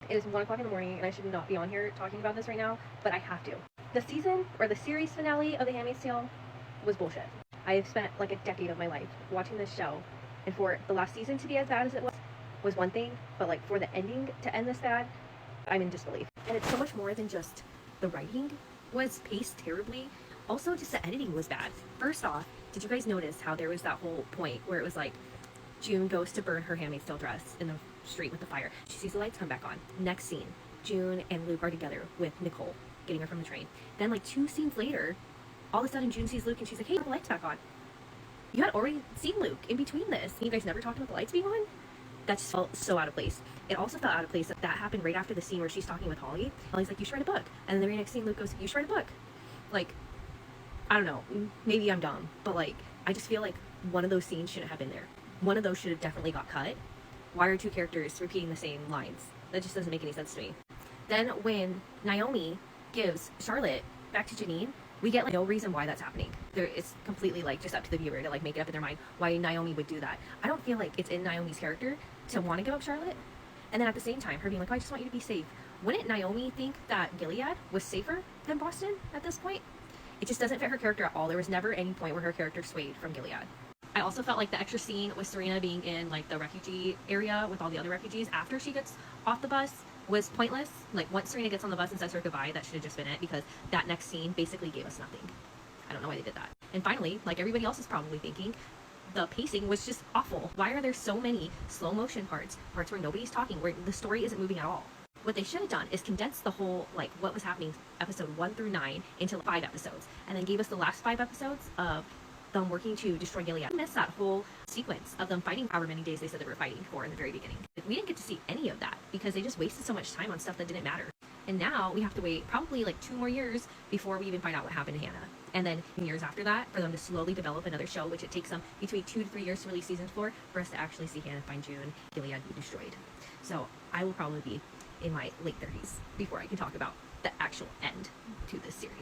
It is 1 o'clock in the morning, and I should not be on here talking about this right now, but I have to. The season, or the series finale of The Handmaid's Tale was bullshit. I have spent like a decade of my life watching this show, and for the last season to be as bad as it was one thing, but like for the ending to end this bad, I'm in disbelief. And it's so much more than just the writing was paced terribly. Also, just the editing was bad. First off, did you guys notice how there was that whole point where it was like June goes to burn her Handmaid's Tale dress in the street with the fire. She sees the lights come back on. Next scene, June and Luke are together with Nicole, getting her from the train. Then like 2 scenes later, all of a sudden June sees Luke and she's like, hey, the lights back on. You had already seen Luke in between this. You guys never talked about the lights being on? That just felt so out of place. It also felt out of place that happened right after the scene where she's talking with Holly. Holly's like, you should write a book. And then the very next scene, Luke goes, you should write a book. Like, I don't know, maybe I'm dumb, but like, I just feel like one of those scenes shouldn't have been there. One of those should have definitely got cut. Why are 2 characters repeating the same lines? That just doesn't make any sense to me. Then when Naomi gives Charlotte back to Janine, we get like no reason why that's happening. It's completely like just up to the viewer to like make it up in their mind why Naomi would do that. I don't feel like it's in Naomi's character to want to give up Charlotte. And then at the same time, her being like, oh, I just want you to be safe. Wouldn't Naomi think that Gilead was safer than Boston at this point? It just doesn't fit her character at all. There was never any point where her character swayed from Gilead. I also felt like the extra scene with Serena being in like the refugee area with all the other refugees after she gets off the bus was pointless. Like once Serena gets on the bus and says her goodbye, that should have just been it, because that next scene basically gave us nothing. I don't know why they did that. And finally, like everybody else is probably thinking, the pacing was just awful. Why are there so many slow motion parts where nobody's talking, where the story isn't moving at all? What they should have done is condense the whole, like, what was happening episode 1 through 9 into 5 episodes, and then gave us the last 5 episodes of them working to destroy Gilead. I missed that whole sequence of them fighting however many days they said they were fighting for in the very beginning. We didn't get to see any of that because they just wasted so much time on stuff that didn't matter. And now we have to wait probably like 2 more years before we even find out what happened to Hannah. And then years after that, for them to slowly develop another show, which it takes them between 2 to 3 years to release season 4, for us to actually see Hannah find June, Gilead be destroyed. So I will probably be in my late 30s before I can talk about the actual end to this series.